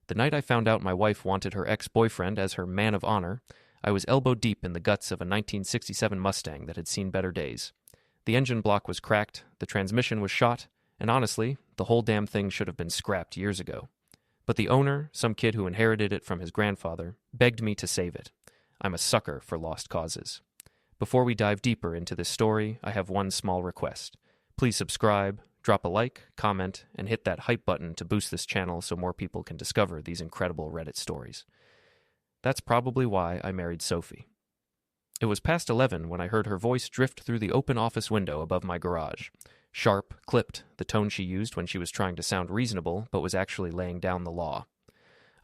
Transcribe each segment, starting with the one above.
The night I found out my wife wanted her ex-boyfriend as her man of honor, I was elbow deep in the guts of a 1967 Mustang that had seen better days. The engine block was cracked, the transmission was shot, and honestly, the whole damn thing should have been scrapped years ago. But the owner, some kid who inherited it from his grandfather, begged me to save it. I'm a sucker for lost causes. Before we dive deeper into this story, I have one small request. Please subscribe, drop a like, comment, and hit that hype button to boost this channel so more people can discover these incredible Reddit stories. That's probably why I married Sophie. It was past 11 when I heard her voice drift through the open office window above my garage. Sharp, clipped, the tone she used when she was trying to sound reasonable but was actually laying down the law.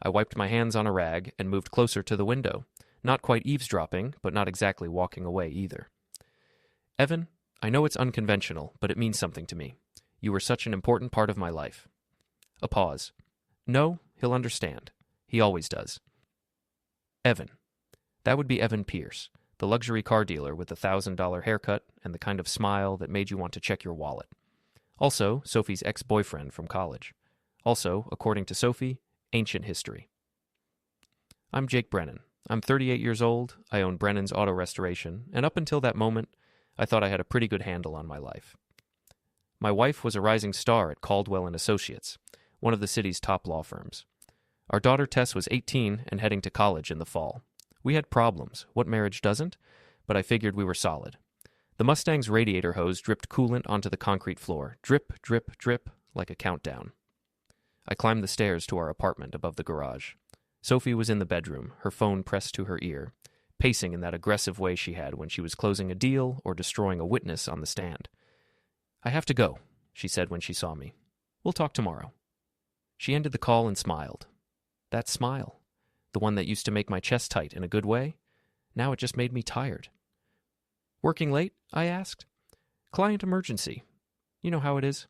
I wiped my hands on a rag and moved closer to the window, not quite eavesdropping, but not exactly walking away either. Evan, I know it's unconventional, but it means something to me. You were such an important part of my life. A pause. No, he'll understand. He always does. Evan. That would be Evan Pierce, the luxury car dealer with the $1,000 haircut and the kind of smile that made you want to check your wallet. Also, Sophie's ex-boyfriend from college. Also, according to Sophie, ancient history. I'm Jake Brennan. I'm 38 years old, I own Brennan's Auto Restoration, and up until that moment, I thought I had a pretty good handle on my life. My wife was a rising star at Caldwell & Associates, one of the city's top law firms. Our daughter Tess was 18 and heading to college in the fall. We had problems. What marriage doesn't? But I figured we were solid. The Mustang's radiator hose dripped coolant onto the concrete floor. Drip, drip, drip, like a countdown. I climbed the stairs to our apartment above the garage. Sophie was in the bedroom, her phone pressed to her ear, pacing in that aggressive way she had when she was closing a deal or destroying a witness on the stand. I have to go, she said when she saw me. We'll talk tomorrow. She ended the call and smiled. That smile, the one that used to make my chest tight in a good way, now it just made me tired. Working late? I asked. Client emergency. You know how it is.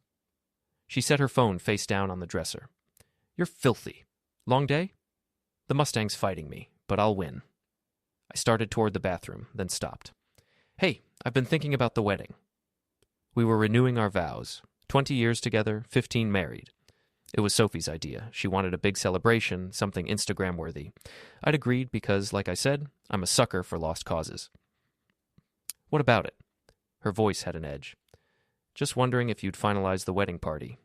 She set her phone face down on the dresser. You're filthy. Long day? The Mustang's fighting me, but I'll win. I started toward the bathroom, then stopped. Hey, I've been thinking about the wedding. We were renewing our vows. 20 years together, 15 married. It was Sophie's idea. She wanted a big celebration, something Instagram-worthy. I'd agreed because, like I said, I'm a sucker for lost causes. What about it? Her voice had an edge. Just wondering if you'd finalize the wedding party.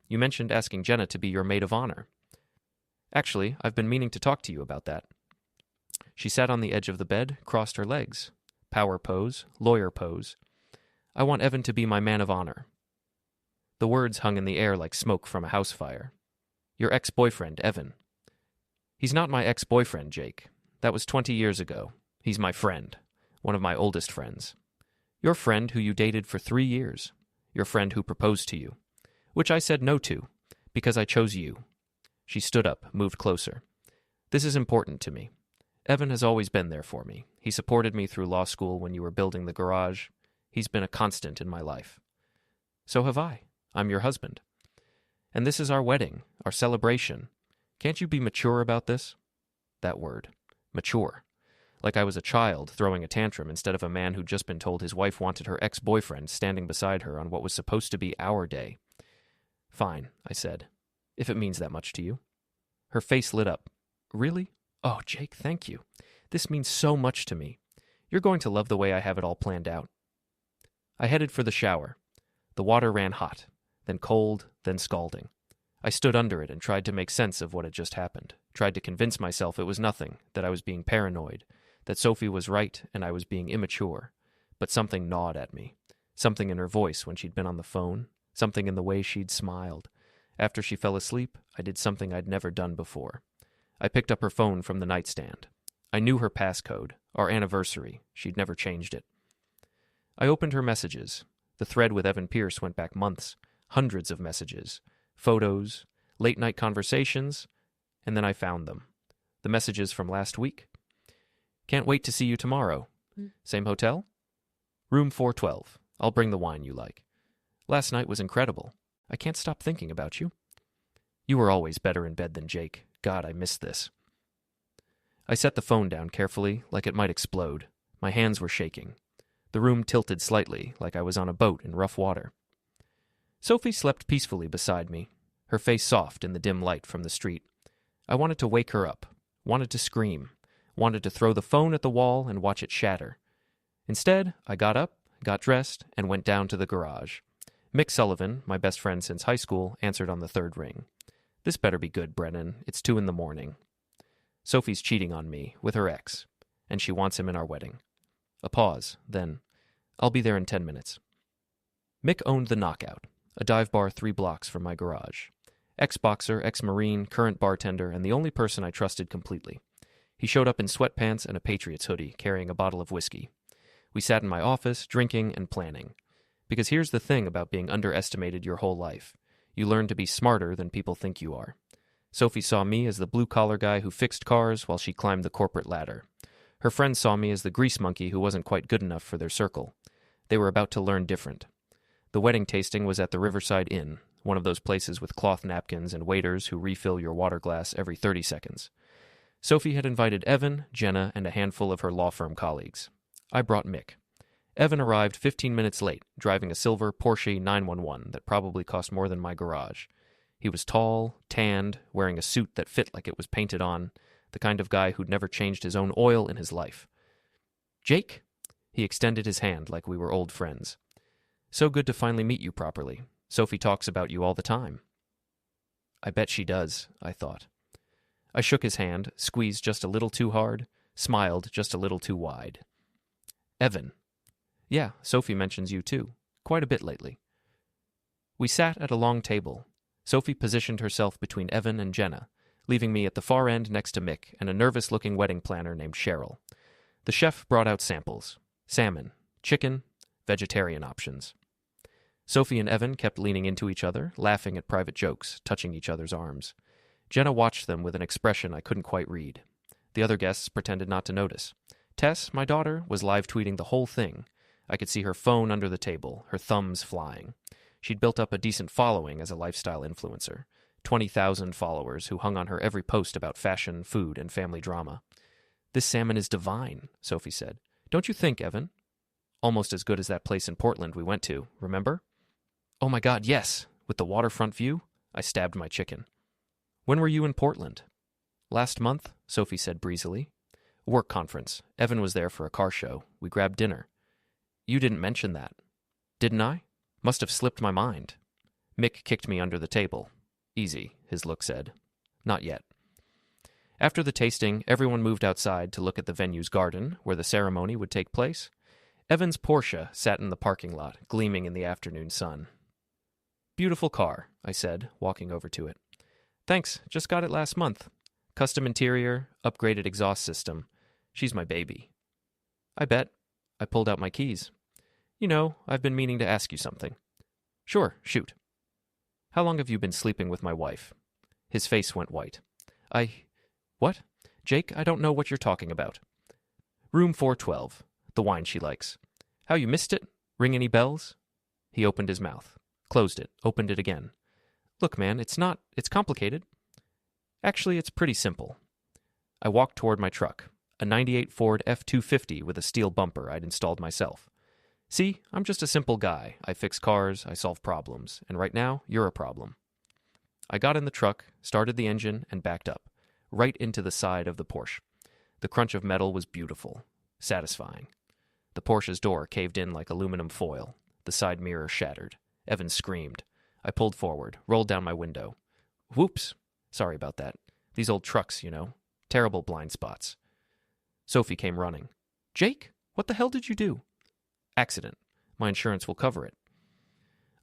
You mentioned asking Jenna to be your maid of honor. Actually, I've been meaning to talk to you about that. She sat on the edge of the bed, crossed her legs. Power pose, lawyer pose. I want Evan to be my man of honor. The words hung in the air like smoke from a house fire. Your ex-boyfriend, Evan. He's not my ex-boyfriend, Jake. That was 20 years ago. He's my friend. One of my oldest friends. Your friend who you dated for 3 years. Your friend who proposed to you. Which I said no to, because I chose you. She stood up, moved closer. This is important to me. Evan has always been there for me. He supported me through law school when you were building the garage. He's been a constant in my life. So have I. I'm your husband. And this is our wedding, our celebration. Can't you be mature about this? That word. Mature. Like I was a child throwing a tantrum instead of a man who'd just been told his wife wanted her ex-boyfriend standing beside her on what was supposed to be our day. Fine, I said. If it means that much to you. Her face lit up. Really? Oh, Jake, thank you. This means so much to me. You're going to love the way I have it all planned out. I headed for the shower. The water ran hot, then cold, then scalding. I stood under it and tried to make sense of what had just happened, tried to convince myself it was nothing, that I was being paranoid, that Sophie was right and I was being immature. But something gnawed at me. Something in her voice when she'd been on the phone, something in the way she'd smiled. After she fell asleep, I did something I'd never done before. I picked up her phone from the nightstand. I knew her passcode, our anniversary. She'd never changed it. I opened her messages. The thread with Evan Pierce went back months, hundreds of messages, photos, late-night conversations, and then I found them. The messages from last week. Can't wait to see you tomorrow. Same hotel? Room 412. I'll bring the wine you like. Last night was incredible. I can't stop thinking about you. You were always better in bed than Jake. God, I missed this. I set the phone down carefully, like it might explode. My hands were shaking. The room tilted slightly, like I was on a boat in rough water. Sophie slept peacefully beside me, her face soft in the dim light from the street. I wanted to wake her up, wanted to scream, wanted to throw the phone at the wall and watch it shatter. Instead, I got up, got dressed, and went down to the garage. Mick Sullivan, my best friend since high school, answered on the third ring. "This better be good, Brennan. It's 2 a.m. Sophie's cheating on me with her ex, and she wants him in our wedding." A pause, then, "I'll be there in 10 minutes. Mick owned the Knockout, a dive bar 3 blocks from my garage. Ex-boxer, ex-Marine, current bartender, and the only person I trusted completely. He showed up in sweatpants and a Patriots hoodie, carrying a bottle of whiskey. We sat in my office, drinking and planning. Because here's the thing about being underestimated your whole life. You learn to be smarter than people think you are. Sophie saw me as the blue-collar guy who fixed cars while she climbed the corporate ladder. Her friends saw me as the grease monkey who wasn't quite good enough for their circle. They were about to learn different. The wedding tasting was at the Riverside Inn, one of those places with cloth napkins and waiters who refill your water glass every 30 seconds. Sophie had invited Evan, Jenna, and a handful of her law firm colleagues. I brought Mick. Evan arrived 15 minutes late, driving a silver Porsche 911 that probably cost more than my garage. He was tall, tanned, wearing a suit that fit like it was painted on, the kind of guy who'd never changed his own oil in his life. "Jake?" He extended his hand like we were old friends. "So good to finally meet you properly. Sophie talks about you all the time." I bet she does, I thought. I shook his hand, squeezed just a little too hard, smiled just a little too wide. "Evan." "Yeah, Sophie mentions you too. Quite a bit lately." We sat at a long table. Sophie positioned herself between Evan and Jenna, leaving me at the far end next to Mick and a nervous-looking wedding planner named Cheryl. The chef brought out samples: salmon, chicken, vegetarian options. Sophie and Evan kept leaning into each other, laughing at private jokes, touching each other's arms. Jenna watched them with an expression I couldn't quite read. The other guests pretended not to notice. Tess, my daughter, was live-tweeting the whole thing. I could see her phone under the table, her thumbs flying. She'd built up a decent following as a lifestyle influencer. 20,000 followers who hung on her every post about fashion, food, and family drama. "This salmon is divine," Sophie said. "Don't you think, Evan?" "Almost as good as that place in Portland we went to, remember?" "Oh my God, yes! With the waterfront view?" I stabbed my chicken. "When were you in Portland?" "Last month," Sophie said breezily. "Work conference. Evan was there for a car show. We grabbed dinner." "You didn't mention that." "Didn't I? Must have slipped my mind." Mick kicked me under the table. "Easy," his look said. "Not yet." After the tasting, everyone moved outside to look at the venue's garden, where the ceremony would take place. Evan's Porsche sat in the parking lot, gleaming in the afternoon sun. "Beautiful car," I said, walking over to it. "Thanks, just got it last month. Custom interior, upgraded exhaust system. She's my baby." "I bet." I pulled out my keys. "You know, I've been meaning to ask you something." "Sure, shoot." "How long have you been sleeping with my wife?" His face went white. What? Jake, I don't know what you're talking about." "Room 412. The wine she likes." "How you missed it? Ring any bells?" He opened his mouth, closed it, opened it again. "Look, man, it's complicated." "Actually, it's pretty simple." I walked toward my truck, a '98 Ford F-250 with a steel bumper I'd installed myself. "See, I'm just a simple guy. I fix cars, I solve problems, and right now, you're a problem." I got in the truck, started the engine, and backed up, right into the side of the Porsche. The crunch of metal was beautiful, satisfying. The Porsche's door caved in like aluminum foil. The side mirror shattered. Evan screamed. I pulled forward, rolled down my window. "Whoops. Sorry about that. These old trucks, you know. Terrible blind spots." Sophie came running. "Jake, what the hell did you do?" "Accident. My insurance will cover it."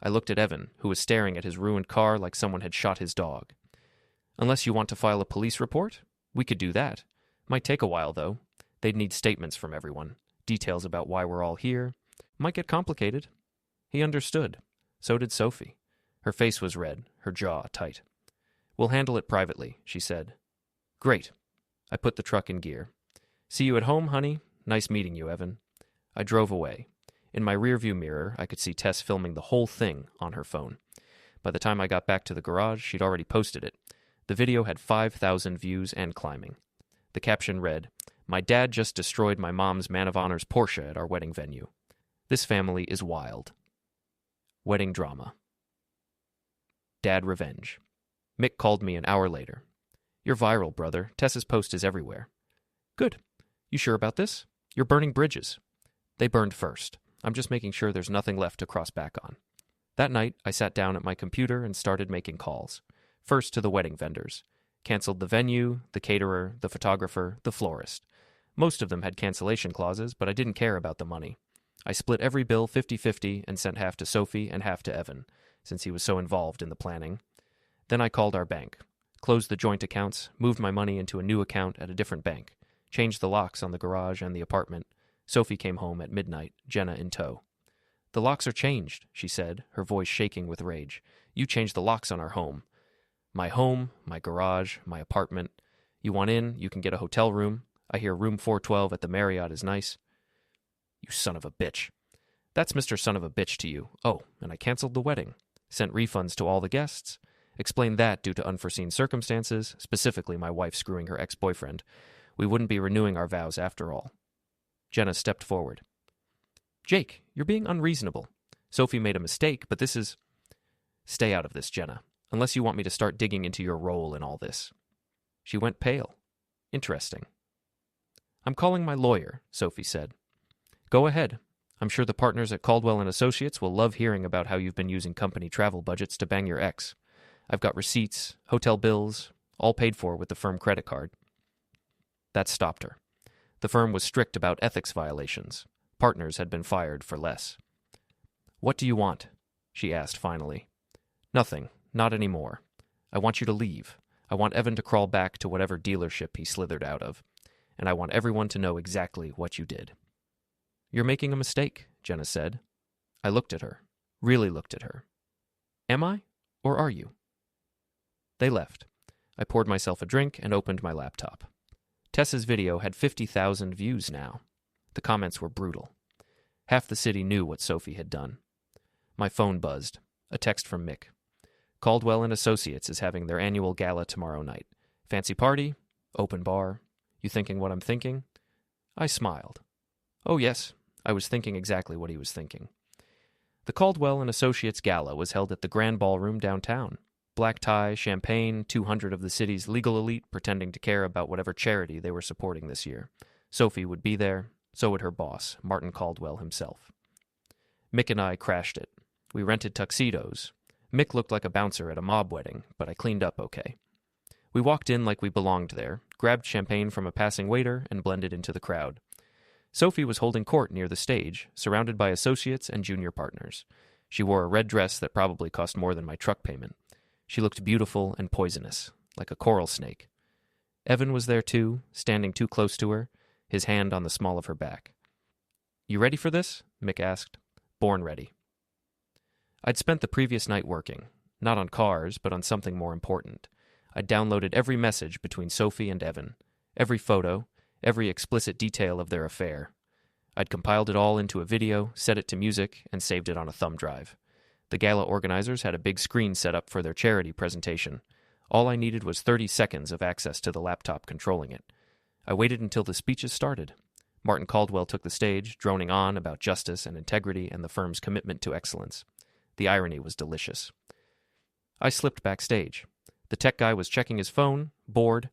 I looked at Evan, who was staring at his ruined car like someone had shot his dog. "Unless you want to file a police report, we could do that. Might take a while, though. They'd need statements from everyone, details about why we're all here. Might get complicated." He understood. So did Sophie. Her face was red, her jaw tight. "We'll handle it privately," she said. "Great." I put the truck in gear. "See you at home, honey. Nice meeting you, Evan." I drove away. In my rearview mirror, I could see Tess filming the whole thing on her phone. By the time I got back to the garage, she'd already posted it. The video had 5,000 views and climbing. The caption read, "My dad just destroyed my mom's Man of Honor's Porsche at our wedding venue. This family is wild." Wedding drama. Dad revenge. Mick called me an hour later. You're viral, brother. Tess's post is everywhere. Good. You sure about this? You're burning bridges. They burned first. I'm just making sure there's nothing left to cross back on. That night, I sat down at my computer and started making calls. First to the wedding vendors. Canceled the venue, the caterer, the photographer, the florist. Most of them had cancellation clauses, but I didn't care about the money. I split every bill 50-50 and sent half to Sophie and half to Evan, since he was so involved in the planning. Then I called our bank, closed the joint accounts, moved my money into a new account at a different bank, changed the locks on the garage and the apartment. Sophie came home at midnight, Jenna in tow. The locks are changed, she said, her voice shaking with rage. You changed the locks on our home. My home, my garage, my apartment. You want in, you can get a hotel room. I hear room 412 at the Marriott is nice. You son of a bitch. That's Mr. Son of a Bitch to you. Oh, and I canceled the wedding. Sent refunds to all the guests. Explained that due to unforeseen circumstances, specifically my wife screwing her ex-boyfriend, we wouldn't be renewing our vows after all. Jenna stepped forward. Jake, you're being unreasonable. Sophie made a mistake, but this is... Stay out of this, Jenna, unless you want me to start digging into your role in all this. She went pale. Interesting. I'm calling my lawyer, Sophie said. Go ahead. I'm sure the partners at Caldwell & Associates will love hearing about how you've been using company travel budgets to bang your ex. I've got receipts, hotel bills, all paid for with the firm credit card. That stopped her. The firm was strict about ethics violations. Partners had been fired for less. What do you want? She asked finally. Nothing. Not anymore. I want you to leave. I want Evan to crawl back to whatever dealership he slithered out of. And I want everyone to know exactly what you did. You're making a mistake, Jenna said. I looked at her. Really looked at her. Am I? Or are you? They left. I poured myself a drink and opened my laptop. Tess's video had 50,000 views now. The comments were brutal. Half the city knew what Sophie had done. My phone buzzed. A text from Mick. Caldwell & Associates is having their annual gala tomorrow night. Fancy party? Open bar? You thinking what I'm thinking? I smiled. Oh yes, I was thinking exactly what he was thinking. The Caldwell & Associates gala was held at the Grand Ballroom downtown. Black tie, champagne, 200 of the city's legal elite pretending to care about whatever charity they were supporting this year. Sophie would be there, so would her boss, Martin Caldwell himself. Mick and I crashed it. We rented tuxedos. Mick looked like a bouncer at a mob wedding, but I cleaned up okay. We walked in like we belonged there, grabbed champagne from a passing waiter, and blended into the crowd. Sophie was holding court near the stage, surrounded by associates and junior partners. She wore a red dress that probably cost more than my truck payment. She looked beautiful and poisonous, like a coral snake. Evan was there too, standing too close to her, his hand on the small of her back. You ready for this? Mick asked. Born ready. I'd spent the previous night working, not on cars, but on something more important. I'd downloaded every message between Sophie and Evan, every photo, every explicit detail of their affair. I'd compiled it all into a video, set it to music, and saved it on a thumb drive. The gala organizers had a big screen set up for their charity presentation. All I needed was 30 seconds of access to the laptop controlling it. I waited until the speeches started. Martin Caldwell took the stage, droning on about justice and integrity and the firm's commitment to excellence. The irony was delicious. I slipped backstage. The tech guy was checking his phone, bored.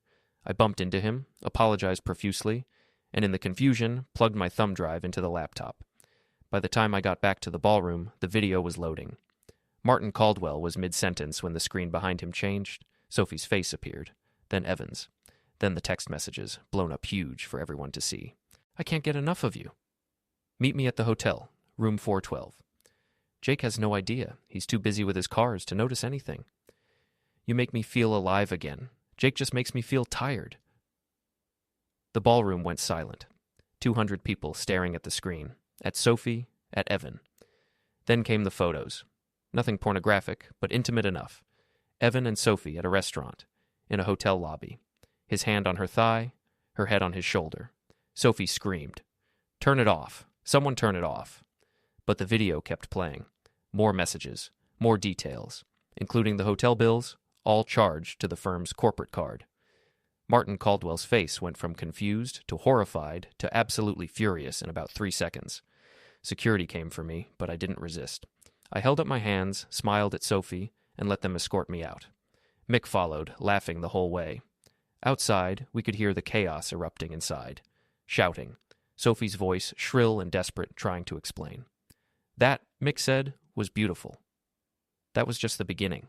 I bumped into him, apologized profusely, and in the confusion, plugged my thumb drive into the laptop. By the time I got back to the ballroom, the video was loading. Martin Caldwell was mid-sentence when the screen behind him changed. Sophie's face appeared. Then Evan's. Then the text messages, blown up huge for everyone to see. I can't get enough of you. Meet me at the hotel, room 412. Jake has no idea. He's too busy with his cars to notice anything. You make me feel alive again. Jake just makes me feel tired. The ballroom went silent. 200 people staring at the screen. At Sophie, at Evan. Then came the photos. Nothing pornographic, but intimate enough. Evan and Sophie at a restaurant, in a hotel lobby. His hand on her thigh, her head on his shoulder. Sophie screamed. Turn it off. Someone turn it off. But the video kept playing. More messages, more details, including the hotel bills, all charged to the firm's corporate card. Martin Caldwell's face went from confused to horrified to absolutely furious in about 3 seconds. Security came for me, but I didn't resist. I held up my hands, smiled at Sophie, and let them escort me out. Mick followed, laughing the whole way. Outside, we could hear the chaos erupting inside. Shouting. Sophie's voice, shrill and desperate, trying to explain. That, Mick said, was beautiful. That was just the beginning.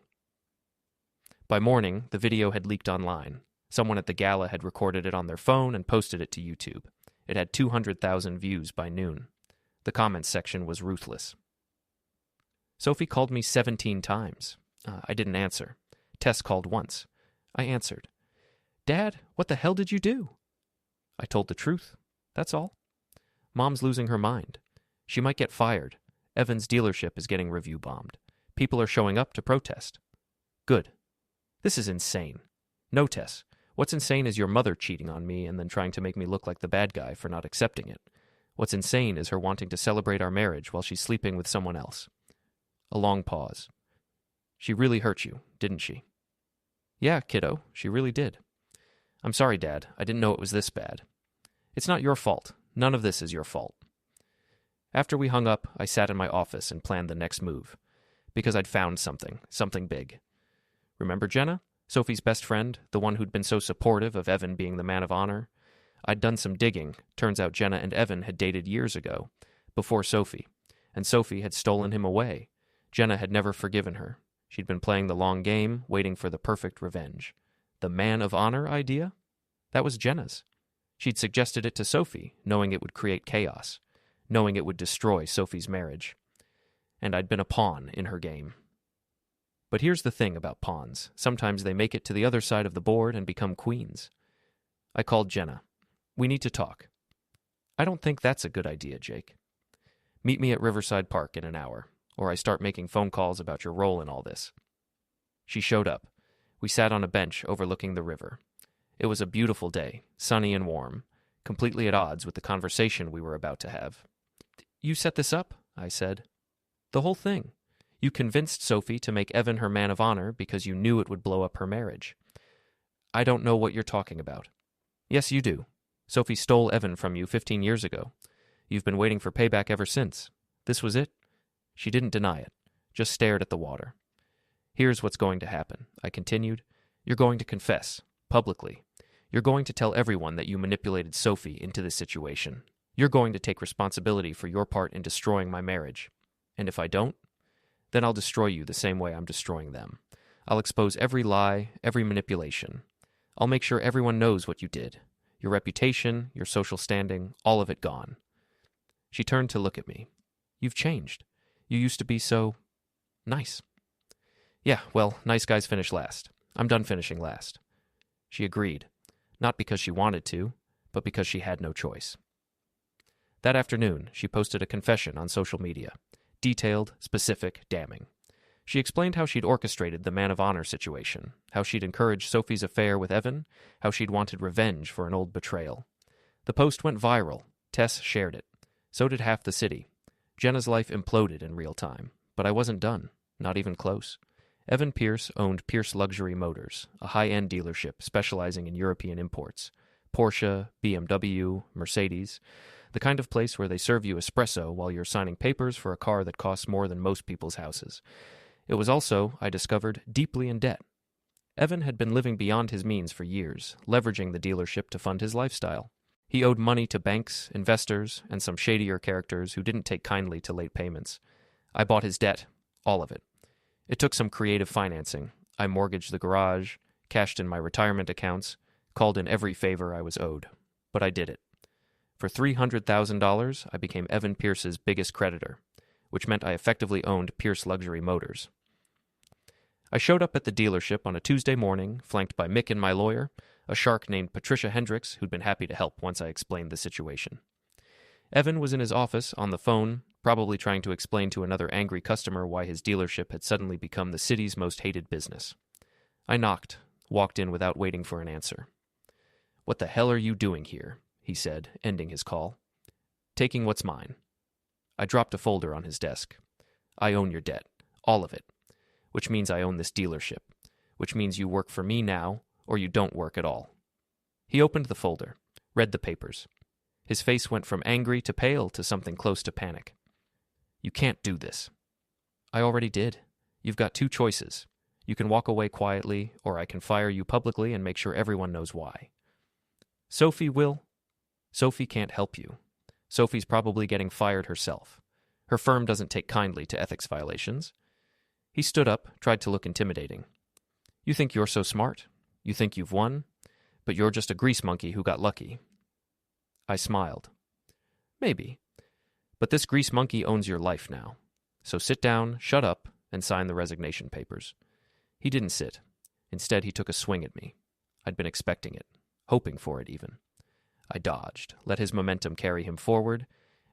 By morning, the video had leaked online. Someone at the gala had recorded it on their phone and posted it to YouTube. It had 200,000 views by noon. The comments section was ruthless. Sophie called me 17 times. I didn't answer. Tess called once. I answered. Dad, what the hell did you do? I told the truth. That's all. Mom's losing her mind. She might get fired. Evan's dealership is getting review bombed. People are showing up to protest. Good. This is insane. No, Tess. What's insane is your mother cheating on me and then trying to make me look like the bad guy for not accepting it. What's insane is her wanting to celebrate our marriage while she's sleeping with someone else. A long pause. She really hurt you, didn't she? Yeah, kiddo, she really did. I'm sorry, Dad. I didn't know it was this bad. It's not your fault. None of this is your fault. After we hung up, I sat in my office and planned the next move. Because I'd found something big. Remember Jenna? Sophie's best friend, the one who'd been so supportive of Evan being the man of honor? I'd done some digging. Turns out Jenna and Evan had dated years ago, before Sophie, and Sophie had stolen him away. Jenna had never forgiven her. She'd been playing the long game, waiting for the perfect revenge. The man of honor idea? That was Jenna's. She'd suggested it to Sophie, knowing it would create chaos, knowing it would destroy Sophie's marriage. And I'd been a pawn in her game. But here's the thing about pawns. Sometimes they make it to the other side of the board and become queens. I called Jenna. We need to talk. I don't think that's a good idea, Jake. Meet me at Riverside Park in an hour, or I start making phone calls about your role in all this. She showed up. We sat on a bench overlooking the river. It was a beautiful day, sunny and warm, completely at odds with the conversation we were about to have. You set this up? I said. The whole thing. You convinced Sophie to make Evan her man of honor because you knew it would blow up her marriage. I don't know what you're talking about. Yes, you do. Sophie stole Evan from you 15 years ago. You've been waiting for payback ever since. This was it? She didn't deny it, just stared at the water. Here's what's going to happen, I continued. You're going to confess, publicly. You're going to tell everyone that you manipulated Sophie into this situation. You're going to take responsibility for your part in destroying my marriage. And if I don't, then I'll destroy you the same way I'm destroying them. I'll expose every lie, every manipulation. I'll make sure everyone knows what you did. Your reputation, your social standing, all of it gone. She turned to look at me. You've changed. You used to be so nice. Yeah, well, nice guys finish last. I'm done finishing last. She agreed, not because she wanted to, but because she had no choice. That afternoon, she posted a confession on social media. Detailed, specific, damning. She explained how she'd orchestrated the man of honor situation, how she'd encouraged Sophie's affair with Evan, how she'd wanted revenge for an old betrayal. The post went viral. Tess shared it. So did half the city. Jenna's life imploded in real time, but I wasn't done, not even close. Evan Pierce owned Pierce Luxury Motors, a high-end dealership specializing in European imports. Porsche, BMW, Mercedes, the kind of place where they serve you espresso while you're signing papers for a car that costs more than most people's houses. It was also, I discovered, deeply in debt. Evan had been living beyond his means for years, leveraging the dealership to fund his lifestyle. He owed money to banks, investors, and some shadier characters who didn't take kindly to late payments. I bought his debt, all of it. It took some creative financing. I mortgaged the garage, cashed in my retirement accounts, called in every favor I was owed. But I did it. For $300,000, I became Evan Pierce's biggest creditor, which meant I effectively owned Pierce Luxury Motors. I showed up at the dealership on a Tuesday morning, flanked by Mick and my lawyer, a shark named Patricia Hendricks, who'd been happy to help once I explained the situation. Evan was in his office, on the phone, probably trying to explain to another angry customer why his dealership had suddenly become the city's most hated business. I knocked, walked in without waiting for an answer. "What the hell are you doing here?" he said, ending his call. "Taking what's mine." I dropped a folder on his desk. "I own your debt. All of it. Which means I own this dealership. Which means you work for me now, or you don't work at all." He opened the folder, read the papers. His face went from angry to pale to something close to panic. "You can't do this." "I already did. You've got two choices. You can walk away quietly, or I can fire you publicly and make sure everyone knows why. Sophie will? Sophie can't help you. Sophie's probably getting fired herself. Her firm doesn't take kindly to ethics violations. He stood up, tried to look intimidating. You think you're so smart? You think you've won? But you're just a grease monkey who got lucky. I smiled. Maybe. But this grease monkey owns your life now. So sit down, shut up, and sign the resignation papers. He didn't sit. Instead, he took a swing at me. I'd been expecting it, hoping for it even. I dodged, let his momentum carry him forward,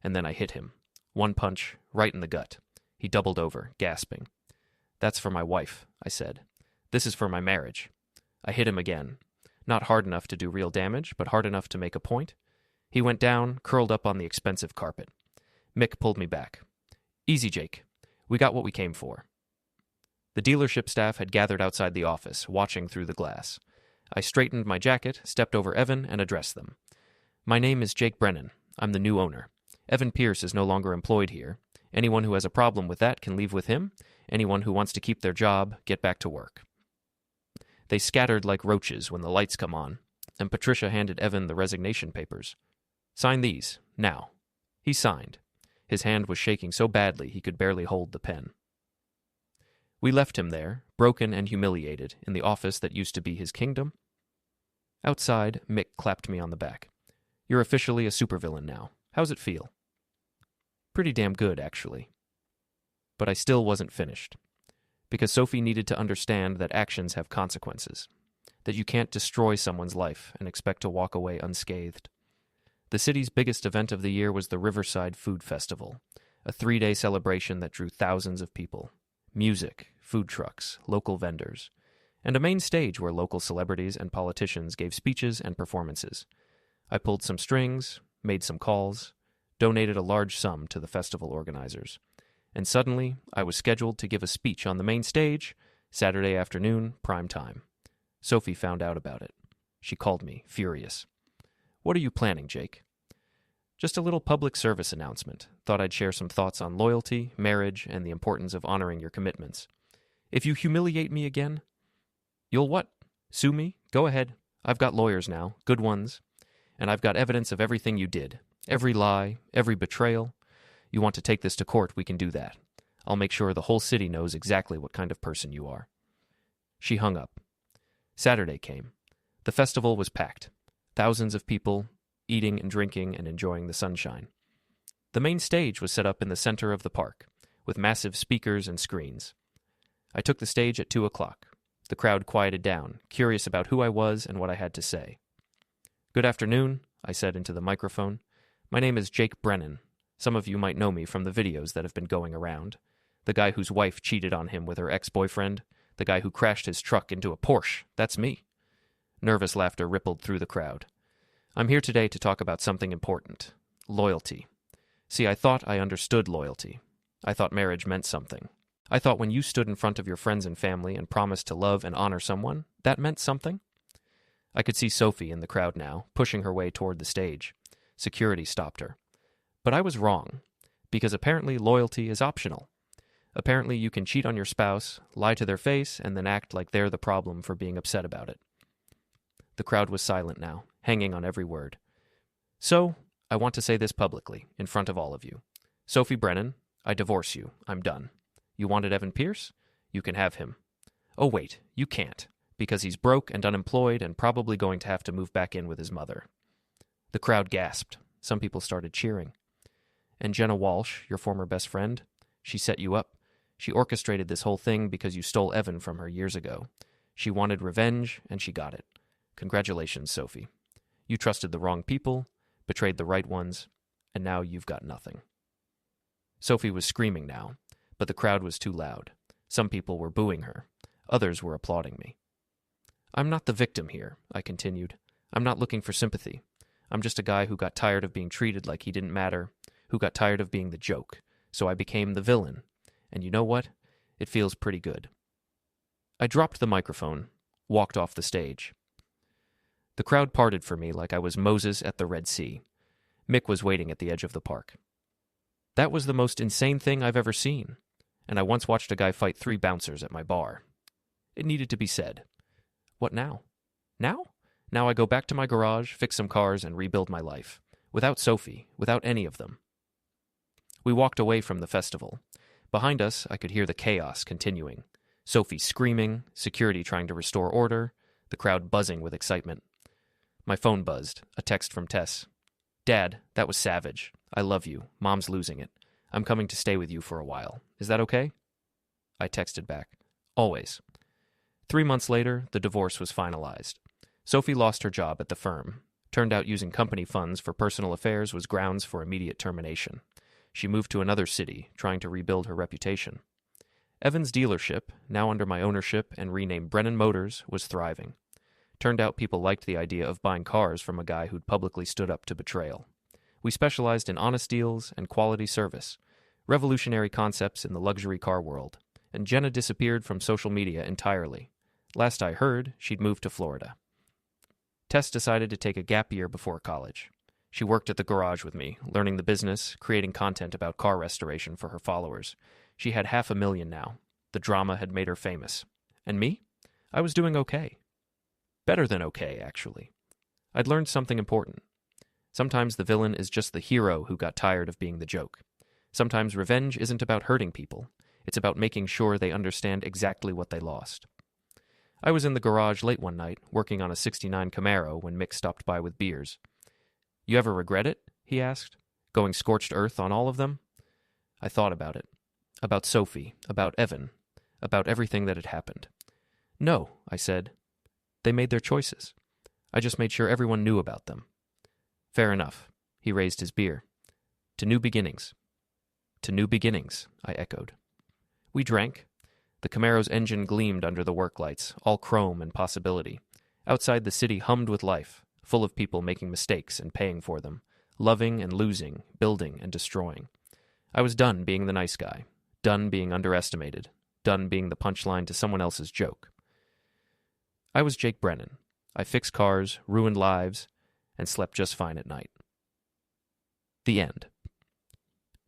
and then I hit him. One punch, right in the gut. He doubled over, gasping. That's for my wife, I said. This is for my marriage. I hit him again. Not hard enough to do real damage, but hard enough to make a point. He went down, curled up on the expensive carpet. Mick pulled me back. Easy, Jake. We got what we came for. The dealership staff had gathered outside the office, watching through the glass. I straightened my jacket, stepped over Evan, and addressed them. My name is Jake Brennan. I'm the new owner. Evan Pierce is no longer employed here. Anyone who has a problem with that can leave with him. Anyone who wants to keep their job, get back to work. They scattered like roaches when the lights come on, and Patricia handed Evan the resignation papers. Sign these, now. He signed. His hand was shaking so badly he could barely hold the pen. We left him there, broken and humiliated, in the office that used to be his kingdom. Outside, Mick clapped me on the back. You're officially a supervillain now. How's it feel? Pretty damn good, actually. But I still wasn't finished. Because Sophie needed to understand that actions have consequences. That you can't destroy someone's life and expect to walk away unscathed. The city's biggest event of the year was the Riverside Food Festival, a 3-day celebration that drew thousands of people. Music, food trucks, local vendors, and a main stage where local celebrities and politicians gave speeches and performances. I pulled some strings, made some calls, donated a large sum to the festival organizers. And suddenly, I was scheduled to give a speech on the main stage, Saturday afternoon, prime time. Sophie found out about it. She called me, furious. What are you planning, Jake? Just a little public service announcement. Thought I'd share some thoughts on loyalty, marriage, and the importance of honoring your commitments. If you humiliate me again, you'll what? Sue me? Go ahead. I've got lawyers now, good ones. And I've got evidence of everything you did. Every lie, every betrayal. You want to take this to court, we can do that. I'll make sure the whole city knows exactly what kind of person you are. She hung up. Saturday came. The festival was packed. Thousands of people, eating and drinking and enjoying the sunshine. The main stage was set up in the center of the park, with massive speakers and screens. I took the stage at 2 o'clock. The crowd quieted down, curious about who I was and what I had to say. Good afternoon, I said into the microphone. My name is Jake Brennan. Some of you might know me from the videos that have been going around. The guy whose wife cheated on him with her ex-boyfriend. The guy who crashed his truck into a Porsche. That's me. Nervous laughter rippled through the crowd. I'm here today to talk about something important. Loyalty. See, I thought I understood loyalty. I thought marriage meant something. I thought when you stood in front of your friends and family and promised to love and honor someone, that meant something. I could see Sophie in the crowd now, pushing her way toward the stage. Security stopped her. But I was wrong, because apparently loyalty is optional. Apparently you can cheat on your spouse, lie to their face, and then act like they're the problem for being upset about it. The crowd was silent now, hanging on every word. So, I want to say this publicly, in front of all of you. Sophie Brennan, I divorce you. I'm done. You wanted Evan Pierce? You can have him. Oh wait, you can't, because he's broke and unemployed and probably going to have to move back in with his mother. The crowd gasped. Some people started cheering. And Jenna Walsh, your former best friend, she set you up. She orchestrated this whole thing because you stole Evan from her years ago. She wanted revenge, and she got it. Congratulations, Sophie. You trusted the wrong people, betrayed the right ones, and now you've got nothing. Sophie was screaming now, but the crowd was too loud. Some people were booing her. Others were applauding me. I'm not the victim here, I continued. I'm not looking for sympathy. I'm just a guy who got tired of being treated like he didn't matter, who got tired of being the joke, so I became the villain. And you know what? It feels pretty good. I dropped the microphone, walked off the stage. The crowd parted for me like I was Moses at the Red Sea. Mick was waiting at the edge of the park. That was the most insane thing I've ever seen, and I once watched a guy fight 3 bouncers at my bar. It needed to be said. What now? Now? Now I go back to my garage, fix some cars, and rebuild my life. Without Sophie, without any of them. We walked away from the festival. Behind us, I could hear the chaos continuing. Sophie screaming, security trying to restore order, the crowd buzzing with excitement. My phone buzzed, a text from Tess. Dad, that was savage. I love you. Mom's losing it. I'm coming to stay with you for a while. Is that okay? I texted back. Always. 3 months later, the divorce was finalized. Sophie lost her job at the firm. Turned out using company funds for personal affairs was grounds for immediate termination. She moved to another city, trying to rebuild her reputation. Evan's dealership, now under my ownership and renamed Brennan Motors, was thriving. Turned out people liked the idea of buying cars from a guy who'd publicly stood up to betrayal. We specialized in honest deals and quality service, revolutionary concepts in the luxury car world, and Jenna disappeared from social media entirely. Last I heard, she'd moved to Florida. Tess decided to take a gap year before college. She worked at the garage with me, learning the business, creating content about car restoration for her followers. She had 500,000 now. The drama had made her famous. And me? I was doing okay. Better than okay, actually. I'd learned something important. Sometimes the villain is just the hero who got tired of being the joke. Sometimes revenge isn't about hurting people. It's about making sure they understand exactly what they lost. I was in the garage late one night, working on a '69 Camaro when Mick stopped by with beers. You ever regret it? He asked. Going scorched earth on all of them? I thought about it. About Sophie, about Evan, about everything that had happened. No, I said. They made their choices. I just made sure everyone knew about them. Fair enough. He raised his beer. To new beginnings. To new beginnings, I echoed. We drank. The Camaro's engine gleamed under the work lights, all chrome and possibility. Outside the city hummed with life, full of people making mistakes and paying for them, loving and losing, building and destroying. I was done being the nice guy, done being underestimated, done being the punchline to someone else's joke. I was Jake Brennan. I fixed cars, ruined lives, and slept just fine at night. The end.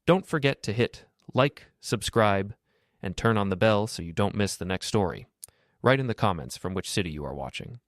Don't forget to hit like, subscribe, and turn on the bell so you don't miss the next story. Write in the comments from which city you are watching.